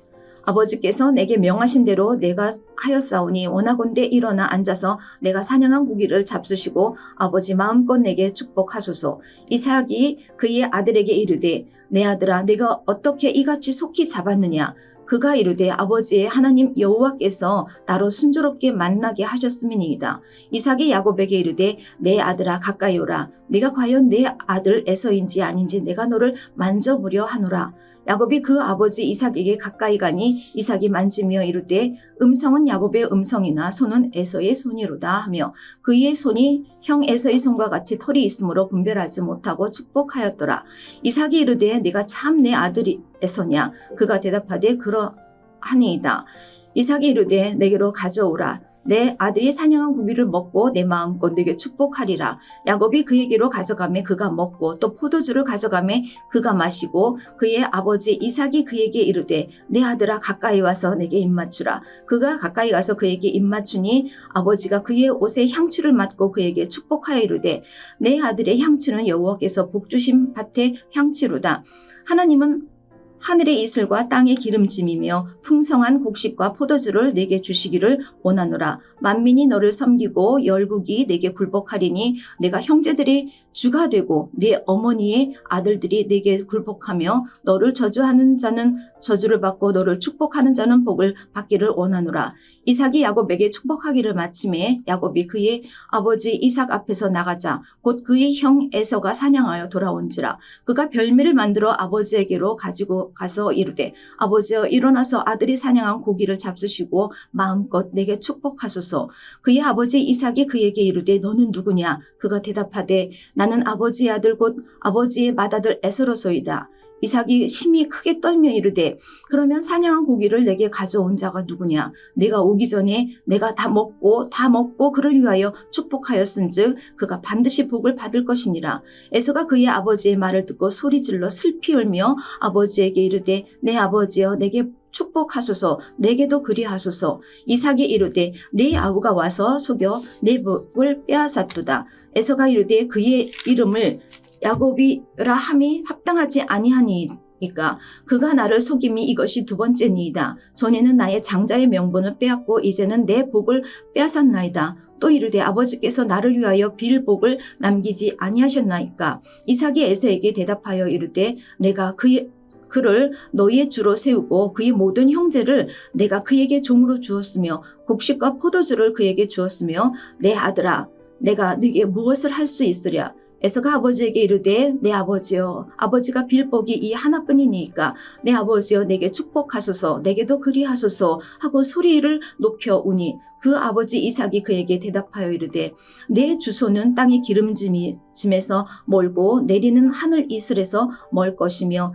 아버지께서 내게 명하신 대로 내가 하였사오니 원하건대 일어나 앉아서 내가 사냥한 고기를 잡수시고 아버지 마음껏 내게 축복하소서. 이삭이 그의 아들에게 이르되 내 아들아 네가 어떻게 이같이 속히 잡았느냐. 그가 이르되 아버지의 하나님 여호와께서 나로 순조롭게 만나게 하셨음이니이다. 이삭이 야곱에게 이르되 내 아들아 가까이 오라. 네가 과연 내 아들 에서인지 아닌지 내가 너를 만져보려 하노라. 야곱이 그 아버지 이삭에게 가까이 가니 이삭이 만지며 이르되 음성은 야곱의 음성이나 손은 에서의 손이로다 하며 그의 손이 형 에서의 손과 같이 털이 있으므로 분별하지 못하고 축복하였더라. 이삭이 이르되 네가 참 내 아들이 에서냐. 그가 대답하되 그러하니이다. 이삭이 이르되 내게로 가져오라. 내 아들이 사냥한 고기를 먹고 내 마음껏 네게 축복하리라. 야곱이 그에게로 가져가매 그가 먹고 또 포도주를 가져가매 그가 마시고 그의 아버지 이삭이 그에게 이르되 내 아들아 가까이 와서 내게 입맞추라. 그가 가까이 가서 그에게 입맞추니 아버지가 그의 옷에 향추를 맡고 그에게 축복하여 이르되 내 아들의 향추는 여호와께서 복주신 밭의 향추로다. 하나님은 하늘의 이슬과 땅의 기름짐이며 풍성한 곡식과 포도주를 내게 주시기를 원하노라. 만민이 너를 섬기고 열국이 내게 굴복하리니 내가 형제들이 주가 되고 네 어머니의 아들들이 내게 굴복하며 너를 저주하는 자는 저주를 받고 너를 축복하는 자는 복을 받기를 원하노라. 이삭이 야곱에게 축복하기를 마침에 야곱이 그의 아버지 이삭 앞에서 나가자 곧 그의 형 에서가 사냥하여 돌아온지라. 그가 별미를 만들어 아버지에게로 가지고 가서 이르되 아버지여 일어나서 아들이 사냥한 고기를 잡수시고 마음껏 내게 축복하소서. 그의 아버지 이삭이 그에게 이르되 너는 누구냐. 그가 대답하되 나는 아버지의 아들 곧 아버지의 맏아들 에서로소이다. 이삭이 심히 크게 떨며 이르되 그러면 사냥한 고기를 내게 가져온 자가 누구냐. 내가 오기 전에 내가 다 먹고 그를 위하여 축복하였은즉 그가 반드시 복을 받을 것이니라. 에서가 그의 아버지의 말을 듣고 소리질러 슬피 울며 아버지에게 이르되 내 아버지여 내게 축복하소서. 내게도 그리하소서. 이삭이 이르되 내 아우가 와서 속여 내 복을 빼앗았도다. 에서가 이르되 그의 이름을 야곱이라 함이 합당하지 아니하니이까 그가 나를 속임이 이것이 2번째니이다. 전에는 나의 장자의 명분을 빼앗고 이제는 내 복을 빼앗았나이다. 또 이르되 아버지께서 나를 위하여 빌 복을 남기지 아니하셨나이까. 이삭이 에서에게 대답하여 이르되 내가 그를 너희의 주로 세우고 그의 모든 형제를 내가 그에게 종으로 주었으며 곡식과 포도주를 그에게 주었으며 내 아들아 내가 네게 무엇을 할 수 있으랴. 에서가 아버지에게 이르되 내 아버지여, 아버지가 빌 복이 이 하나뿐이니까 내 아버지여 내게 축복하소서, 내게도 그리하소서 하고 소리를 높여 우니 그 아버지 이삭이 그에게 대답하여 이르되 내 주소는 땅의 기름짐에서 멀고 내리는 하늘 이슬에서 멀 것이며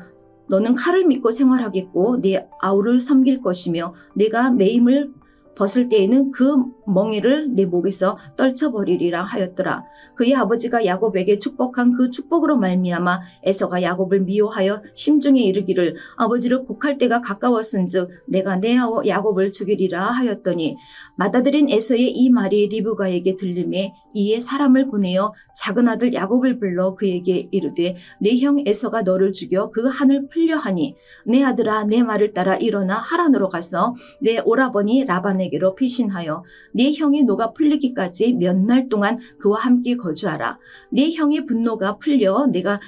너는 칼을 믿고 생활하겠고 네 아우를 섬길 것이며 내가 매임을 벗을 때에는 그 멍에를 내 목에서 떨쳐버리리라 하였더라. 그의 아버지가 야곱에게 축복한 그 축복으로 말미암아 에서가 야곱을 미워하여 심중에 이르기를 아버지를 곡할 때가 가까웠은즉 내가 내 아우 야곱을 죽이리라 하였더니 맏아들인 에서의 이 말이 리브가에게 들림에 이에 사람을 보내어 작은 아들 야곱을 불러 그에게 이르되 내 형 에서가 너를 죽여 그 한을 풀려 하니 내 아들아 내 말을 따라 일어나 하란으로 가서 내 오라버니 라반에게로 피신하여 네 형의 노가 풀리기까지 몇 날 동안 그와 함께 거주하라. 네 형의 분노가 풀려 내가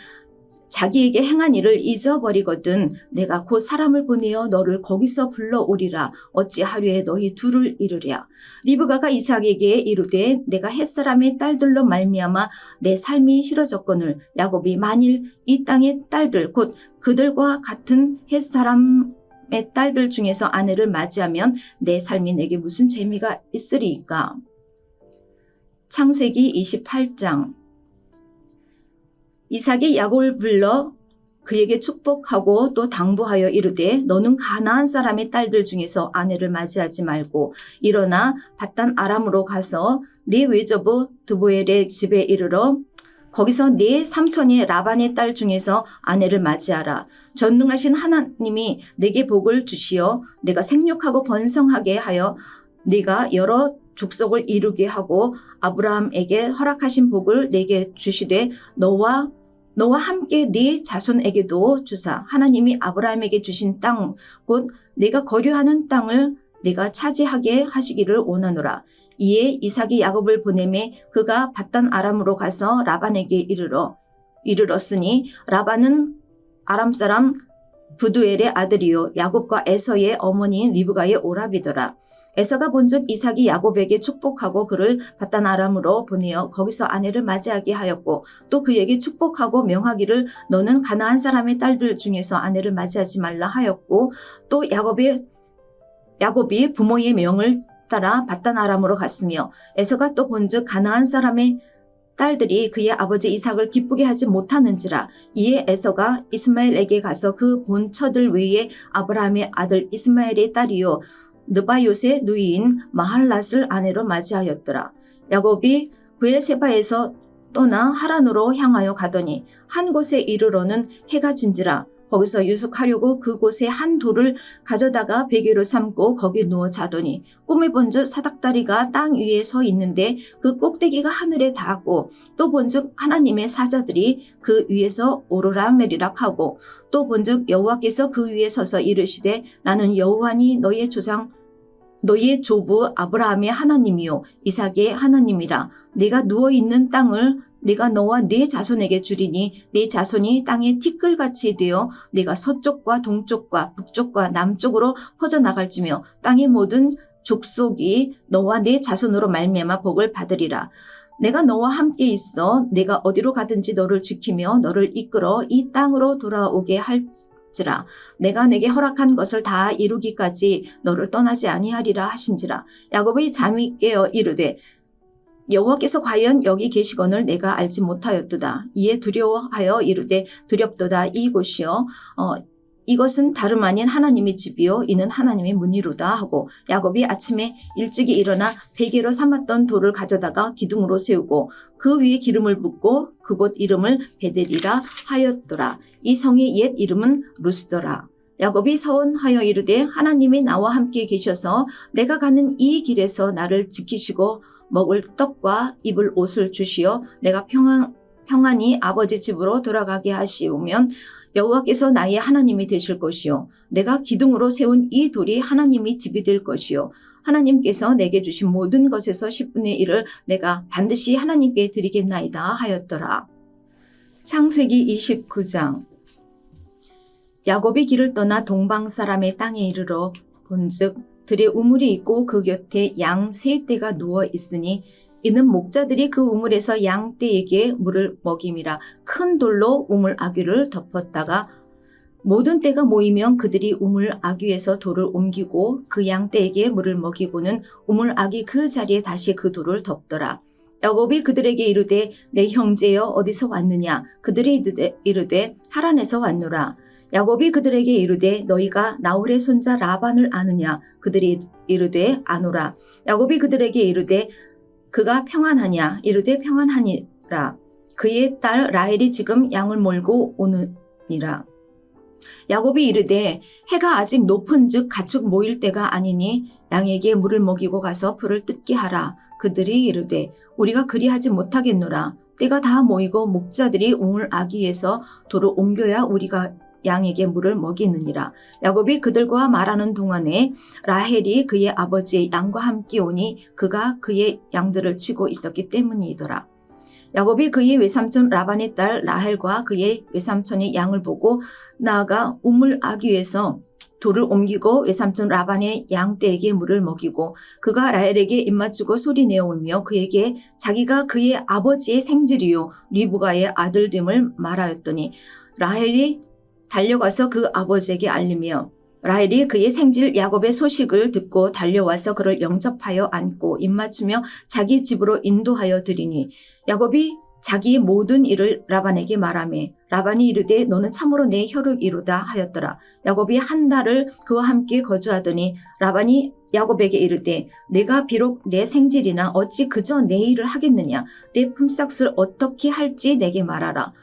자기에게 행한 일을 잊어버리거든 내가 곧 사람을 보내어 너를 거기서 불러오리라. 어찌 하루에 너희 둘을 이루랴. 리브가가 이삭에게 이르되 내가 햇사람의 딸들로 말미암아 내 삶이 싫어졌거늘 야곱이 만일 이 땅의 딸들 곧 그들과 같은 햇사람의 딸들 중에서 아내를 맞이하면 내 삶이 내게 무슨 재미가 있으리이까. 창세기 28장. 이삭이 야곱을 불러 그에게 축복하고 또 당부하여 이르되 너는 가나안 사람의 딸들 중에서 아내를 맞이하지 말고 일어나 밧단 아람으로 가서 네 외조부 드보엘의 집에 이르러 거기서 네 삼촌의 라반의 딸 중에서 아내를 맞이하라. 전능하신 하나님이 내게 복을 주시어 내가 생육하고 번성하게 하여 네가 여러 족속을 이루게 하고 아브라함에게 허락하신 복을 내게 주시되 너와 함께 네 자손에게도 주사 하나님이 아브라함에게 주신 땅 곧 내가 거류하는 땅을 내가 차지하게 하시기를 원하노라. 이에 이삭이 야곱을 보내매 그가 밧단 아람으로 가서 라반에게 이르렀으니 라반은 아람 사람 부두엘의 아들이요 야곱과 에서의 어머니인 리브가의 오라비더라. 에서가 본즉 이삭이 야곱에게 축복하고 그를 밧단 아람으로 보내어 거기서 아내를 맞이하게 하였고 또 그에게 축복하고 명하기를 너는 가나안 사람의 딸들 중에서 아내를 맞이하지 말라 하였고 또 야곱이 부모의 명을 따라 밧단 아람으로 갔으며 에서가 또 본즉 가나안 사람의 딸들이 그의 아버지 이삭을 기쁘게 하지 못하는지라. 이에 에서가 이스마엘에게 가서 그 본처들 외에 아브라함의 아들 이스마엘의 딸이요 느바요의 누이인 마할랏을 아내로 맞이하였더라. 야곱이 브엘세바에서 떠나 하란으로 향하여 가더니 한 곳에 이르러는 해가 진지라. 거기서 유숙하려고 그곳에 한 돌을 가져다가 베개로 삼고 거기 누워 자더니 꿈에 본즉 사닥다리가 땅 위에 서 있는데 그 꼭대기가 하늘에 닿았고 또 본즉 하나님의 사자들이 그 위에서 오르락내리락 하고 또 본즉 여호와께서 그 위에 서서 이르시되 나는 여호와니 너의 조부 아브라함의 하나님이요 이삭의 하나님이라. 내가 누워있는 땅을 내가 너와 네 자손에게 주리니 네 자손이 땅에 티끌같이 되어 내가 서쪽과 동쪽과 북쪽과 남쪽으로 퍼져나갈지며 땅의 모든 족속이 너와 네 자손으로 말미암아 복을 받으리라. 내가 너와 함께 있어 내가 어디로 가든지 너를 지키며 너를 이끌어 이 땅으로 돌아오게 할지라. 내가 내게 허락한 것을 다 이루기까지 너를 떠나지 아니하리라 하신지라. 야곱이 잠이 깨어 이르되 여호와께서 과연 여기 계시거늘 내가 알지 못하였도다. 이에 두려워하여 이르되 두렵도다. 이곳이요 이것은 다름 아닌 하나님의 집이요 이는 하나님의 문이로다 하고 야곱이 아침에 일찍이 일어나 베개로 삼았던 돌을 가져다가 기둥으로 세우고 그 위에 기름을 붓고 그곳 이름을 베델이라 하였더라. 이 성의 옛 이름은 루스더라. 야곱이 서원하여 이르되 하나님이 나와 함께 계셔서 내가 가는 이 길에서 나를 지키시고 먹을 떡과 입을 옷을 주시어 내가 평안히 아버지 집으로 돌아가게 하시오면 여호와께서 나의 하나님이 되실 것이요 내가 기둥으로 세운 이 돌이 하나님의 집이 될 것이요 하나님께서 내게 주신 모든 것에서 10분의 1을 내가 반드시 하나님께 드리겠나이다 하였더라. 창세기 29장. 야곱이 길을 떠나 동방 사람의 땅에 이르러 본즉 들에 우물이 있고 그 곁에 양 세 떼가 누워 있으니 이는 목자들이 그 우물에서 양떼에게 물을 먹임이라. 큰 돌로 우물 아귀를 덮었다가 모든 떼가 모이면 그들이 우물 아귀에서 돌을 옮기고 그 양떼에게 물을 먹이고는 우물 아귀 그 자리에 다시 그 돌을 덮더라. 야곱이 그들에게 이르되 내 형제여 어디서 왔느냐? 그들이 이르되 하란에서 왔노라. 야곱이 그들에게 이르되 너희가 나홀의 손자 라반을 아느냐? 그들이 이르되 아노라. 야곱이 그들에게 이르되 그가 평안하냐? 이르되 평안하니라. 그의 딸 라헬이 지금 양을 몰고 오느니라. 야곱이 이르되 해가 아직 높은즉 가축 모일 때가 아니니 양에게 물을 먹이고 가서 풀을 뜯게 하라. 그들이 이르되 우리가 그리하지 못하겠노라. 때가 다 모이고 목자들이 우물 아귀에서 돌을 옮겨야 우리가 양에게 물을 먹이느니라. 야곱이 그들과 말하는 동안에 라헬이 그의 아버지의 양과 함께 오니 그가 그의 양들을 치고 있었기 때문이더라. 야곱이 그의 외삼촌 라반의 딸 라헬과 그의 외삼촌의 양을 보고 나아가 우물 아귀에서 돌을 옮기고 외삼촌 라반의 양떼에게 물을 먹이고 그가 라헬에게 입맞추고 소리내어 울며 그에게 자기가 그의 아버지의 생질이요 리브가의 아들됨을 말하였더니 라헬이 달려가서 그 아버지에게 알리며 라헬이 그의 생질 야곱의 소식을 듣고 달려와서 그를 영접하여 안고 입맞추며 자기 집으로 인도하여 드리니 야곱이 자기의 모든 일을 라반에게 말하며 라반이 이르되 너는 참으로 내 혈육이로다 하였더라. 야곱이 한 달을 그와 함께 거주하더니 라반이 야곱에게 이르되 내가 비록 내 생질이나 어찌 그저 내 일을 하겠느냐? 내 품삯을 어떻게 할지 내게 말하라.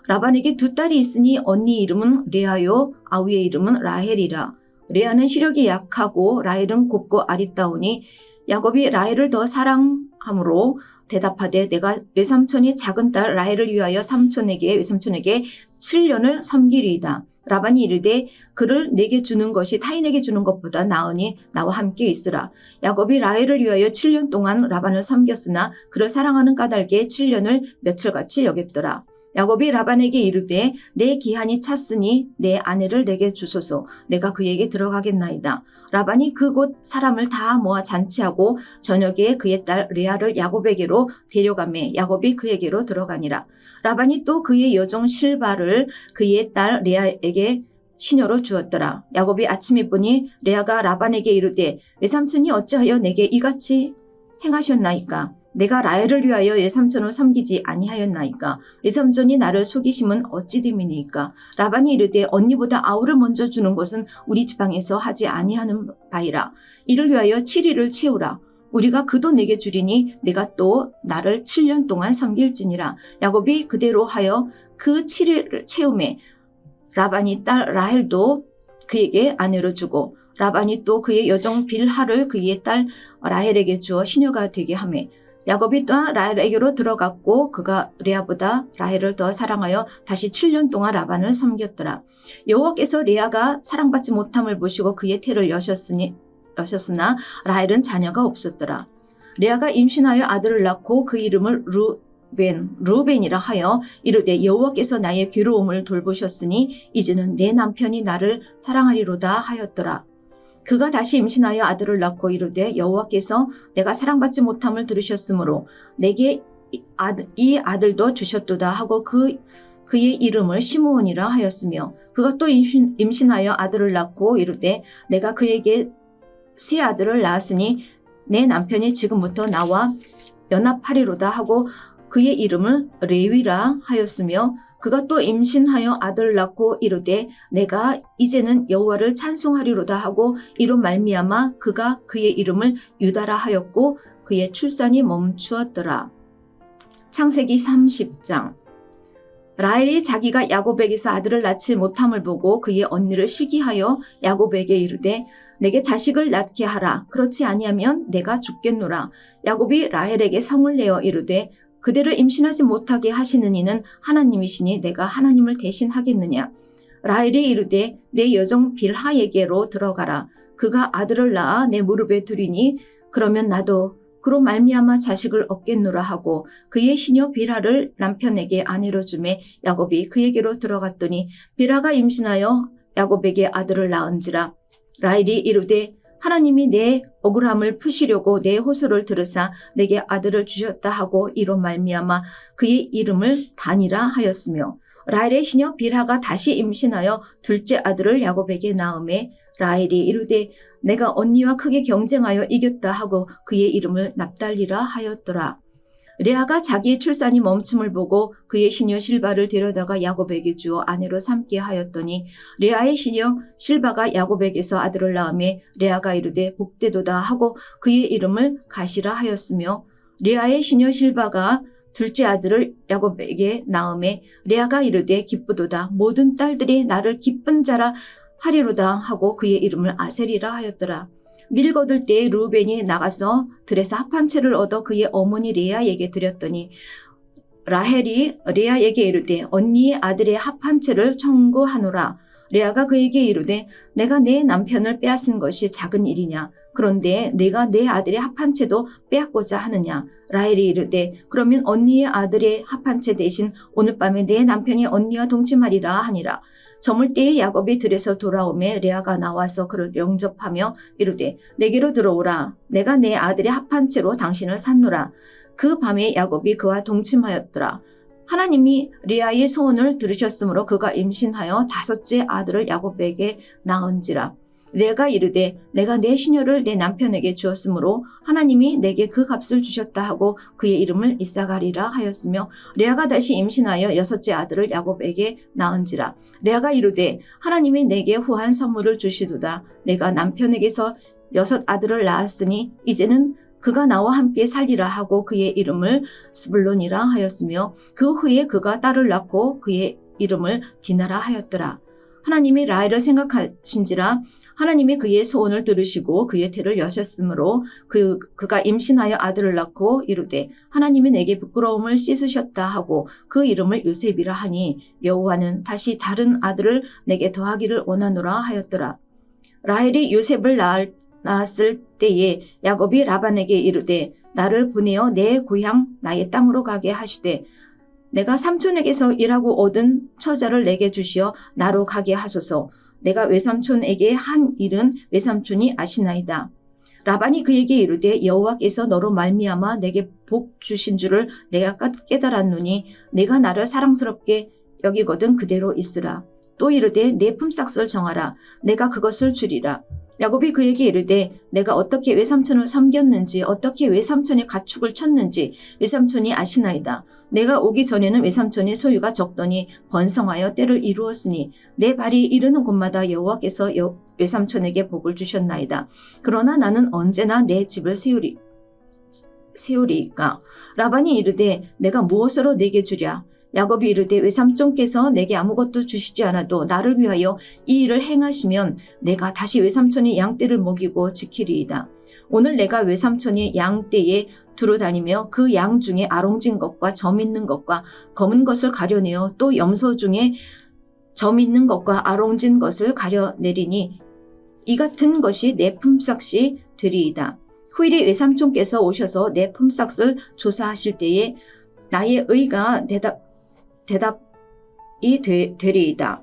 라반에게 두 딸이 있으니 언니 이름은 레아요 아우의 이름은 라헬이라. 레아는 시력이 약하고 라헬은 곱고 아리따우니 야곱이 라헬을 더 사랑함으로 대답하되 내가 외삼촌이 작은 딸 라헬을 위하여 외삼촌에게 7년을 섬기리이다. 라반이 이르되 그를 내게 주는 것이 타인에게 주는 것보다 나으니 나와 함께 있으라. 야곱이 라헬을 위하여 7년 동안 라반을 섬겼으나 그를 사랑하는 까닭에 7년을 며칠같이 여겼더라. 야곱이 라반에게 이르되 내 기한이 찼으니 내 아내를 내게 주소서. 내가 그에게 들어가겠나이다. 라반이 그곳 사람을 다 모아 잔치하고 저녁에 그의 딸 레아를 야곱에게로 데려가매 야곱이 그에게로 들어가니라. 라반이 또 그의 여종 실바를 그의 딸 레아에게 시녀로 주었더라. 야곱이 아침에 보니 레아가 라반에게 이르되 외삼촌이 어찌하여 내게 이같이 행하셨나이까? 내가 라헬을 위하여 외삼촌을 섬기지 아니하였나이까? 외삼촌이 나를 속이심은 어찌 됨이니까? 라반이 이르되 언니보다 아우를 먼저 주는 것은 우리 지방에서 하지 아니하는 바이라. 이를 위하여 7일을 채우라. 우리가 그도 내게 주리니 내가 또 나를 7년 동안 섬길지니라. 야곱이 그대로 하여 그 7일을 채우매 라반이 딸 라헬도 그에게 아내로 주고 라반이 또 그의 여종 빌하를 그의 딸 라헬에게 주어 시녀가 되게 하며 야곱이 또한 라헬에게로 들어갔고 그가 레아보다 라헬을 더 사랑하여 다시 7년 동안 라반을 섬겼더라. 여호와께서 레아가 사랑받지 못함을 보시고 그의 태를 여셨으나 라헬은 자녀가 없었더라. 레아가 임신하여 아들을 낳고 그 이름을 루벤이라 하여 이르되 여호와께서 나의 괴로움을 돌보셨으니 이제는 내 남편이 나를 사랑하리로다 하였더라. 그가 다시 임신하여 아들을 낳고 이르되 여호와께서 내가 사랑받지 못함을 들으셨으므로 내게 이 아들도 주셨도다 하고 그의 이름을 시므온이라 하였으며 그가 또 임신하여 아들을 낳고 이르되 내가 그에게 새 아들을 낳았으니 내 남편이 지금부터 나와 연합하리로다 하고 그의 이름을 레위라 하였으며 그가 또 임신하여 아들을 낳고 이르되 내가 이제는 여호와를 찬송하리로다 하고 이로 말미암아 그가 그의 이름을 유다라 하였고 그의 출산이 멈추었더라. 창세기 30장. 라헬이 자기가 야곱에게서 아들을 낳지 못함을 보고 그의 언니를 시기하여 야곱에게 이르되 내게 자식을 낳게 하라. 그렇지 아니하면 내가 죽겠노라. 야곱이 라헬에게 성을 내어 이르되 그대를 임신하지 못하게 하시는 이는 하나님이시니 내가 하나님을 대신하겠느냐. 라헬이 이르되 내 여종 빌하에게로 들어가라. 그가 아들을 낳아 내 무릎에 두리니 그러면 나도 그로 말미암아 자식을 얻겠노라 하고 그의 시녀 빌하를 남편에게 아내로 주매 야곱이 그에게로 들어갔더니 빌하가 임신하여 야곱에게 아들을 낳은지라. 라헬이 이르되 하나님이 내 억울함을 푸시려고 내 호소를 들으사 내게 아들을 주셨다 하고 이로 말미암아 그의 이름을 단이라 하였으며 라헬의 시녀 빌하가 다시 임신하여 둘째 아들을 야곱에게 낳음에 라헬이 이르되 내가 언니와 크게 경쟁하여 이겼다 하고 그의 이름을 납달리라 하였더라. 레아가 자기의 출산이 멈춤을 보고 그의 시녀 실바를 데려다가 야곱에게 주어 아내로 삼게 하였더니 레아의 시녀 실바가 야곱에게서 아들을 낳음에 레아가 이르되 복되도다 하고 그의 이름을 가시라 하였으며 레아의 시녀 실바가 둘째 아들을 야곱에게 낳음에 레아가 이르되 기쁘도다 모든 딸들이 나를 기쁜 자라 하리로다 하고 그의 이름을 아셀이라 하였더라. 밀 거둘 때에 르우벤이 나가서 들에서 합한 채를 얻어 그의 어머니 레아에게 드렸더니 라헬이 레아에게 이르되 언니의 아들의 합한 채를 청구하노라. 레아가 그에게 이르되 내가 내 남편을 빼앗은 것이 작은 일이냐. 그런데 내가 내 아들의 합한 채도 빼앗고자 하느냐. 라헬이 이르되 그러면 언니의 아들의 합한 채 대신 오늘 밤에 내 남편이 언니와 동침하리라 하니라. 저물 때에 야곱이 들에서 돌아오매 레아가 나와서 그를 영접하며 이르되 내게로 들어오라. 내가 내 아들의 합한 채로 당신을 샀노라. 그 밤에 야곱이 그와 동침하였더라. 하나님이 레아의 소원을 들으셨으므로 그가 임신하여 다섯째 아들을 야곱에게 낳은지라. 레아가 이르되 내가 내 시녀를 내 남편에게 주었으므로 하나님이 내게 그 값을 주셨다 하고 그의 이름을 이사가리라 하였으며 레아가 다시 임신하여 여섯째 아들을 야곱에게 낳은지라. 레아가 이르되 하나님이 내게 후한 선물을 주시도다. 내가 남편에게서 여섯 아들을 낳았으니 이제는 그가 나와 함께 살리라 하고 그의 이름을 스불론이라 하였으며 그 후에 그가 딸을 낳고 그의 이름을 디나라 하였더라. 하나님이 라헬을 생각하신지라 하나님이 그의 소원을 들으시고 그의 태를 여셨으므로 그가 임신하여 아들을 낳고 이르되 하나님이 내게 부끄러움을 씻으셨다 하고 그 이름을 요셉이라 하니 여호와는 다시 다른 아들을 내게 더하기를 원하노라 하였더라. 라헬이 요셉을 낳았을 때에 야곱이 라반에게 이르되 나를 보내어 내 고향 나의 땅으로 가게 하시되 내가 삼촌에게서 일하고 얻은 처자를 내게 주시어 나로 가게 하소서. 내가 외삼촌에게 한 일은 외삼촌이 아시나이다. 라반이 그에게 이르되 여호와께서 너로 말미암아 내게 복 주신 줄을 내가 깨달았노니 내가 나를 사랑스럽게 여기거든 그대로 있으라. 또 이르되 내 품삯을 정하라. 내가 그것을 주리라. 야곱이 그에게 이르되 내가 어떻게 외삼촌을 섬겼는지 어떻게 외삼촌의 가축을 쳤는지 외삼촌이 아시나이다. 내가 오기 전에는 외삼촌의 소유가 적더니 번성하여 때를 이루었으니 내 발이 이르는 곳마다 여호와께서 외삼촌에게 복을 주셨나이다. 그러나 나는 언제나 내 집을 세우리이까. 라반이 이르되 내가 무엇으로 내게 주랴. 야곱이 이르되 외삼촌께서 내게 아무것도 주시지 않아도 나를 위하여 이 일을 행하시면 내가 다시 외삼촌의 양떼를 먹이고 지키리이다. 오늘 내가 외삼촌의 양떼에 두루 다니며 그 양 중에 아롱진 것과 점 있는 것과 검은 것을 가려내어 또 염소 중에 점 있는 것과 아롱진 것을 가려내리니 이 같은 것이 내 품삯이 되리이다. 후일에 외삼촌께서 오셔서 내 품삯을 조사하실 때에 나의 의가 대답이 되리이다.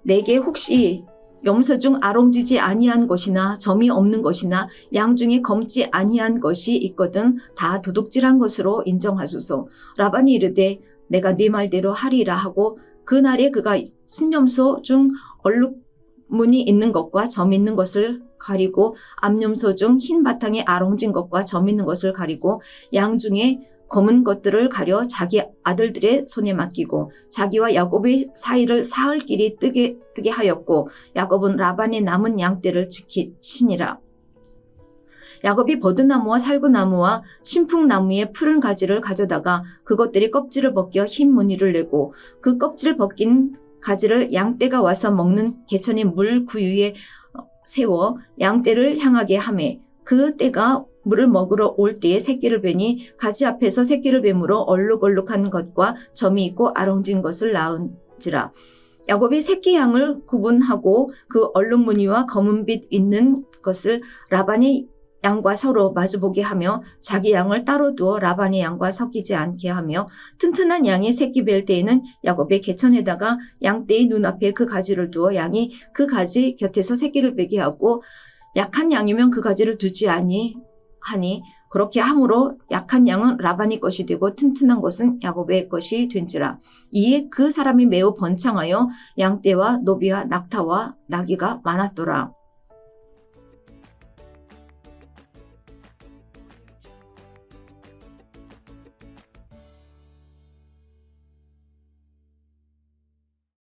내게 혹시 염소 중 아롱지지 아니한 것이나 점이 없는 것이나 양 중에 검지 아니한 것이 있거든 다 도둑질한 것으로 인정하소서. 라반이 이르되 내가 네 말대로 하리라 하고 그날에 그가 순염소 중 얼룩무늬 있는 것과 점 있는 것을 가리고 암염소 중 흰 바탕에 아롱진 것과 점 있는 것을 가리고 양 중에 검은 것들을 가려 자기 아들들의 손에 맡기고 자기와 야곱의 사이를 사흘 길이 뜨게 하였고 야곱은 라반의 남은 양떼를 지키시니라. 야곱이 버드나무와 살구나무와 신풍나무의 푸른 가지를 가져다가 그것들이 껍질을 벗겨 흰 무늬를 내고 그 껍질을 벗긴 가지를 양떼가 와서 먹는 개천의 물 구유에 세워 양떼를 향하게 하매 그 떼가 물을 먹으러 올 때에 새끼를 베니 가지 앞에서 새끼를 뱀으로 얼룩얼룩한 것과 점이 있고 아롱진 것을 낳은지라. 야곱이 새끼 양을 구분하고 그 얼룩무늬와 검은빛 있는 것을 라반의 양과 서로 마주보게 하며 자기 양을 따로 두어 라반의 양과 섞이지 않게 하며 튼튼한 양이 새끼 뵐 때에는 야곱의 개천에다가 양떼의 눈앞에 그 가지를 두어 양이 그 가지 곁에서 새끼를 베게 하고 약한 양이면 그 가지를 두지 아니 하니 그렇게 함으로 약한 양은 라반이 것이 되고 튼튼한 것은 야곱의 것이 된지라. 이에 그 사람이 매우 번창하여 양떼와 노비와 낙타와 나귀가 많았더라.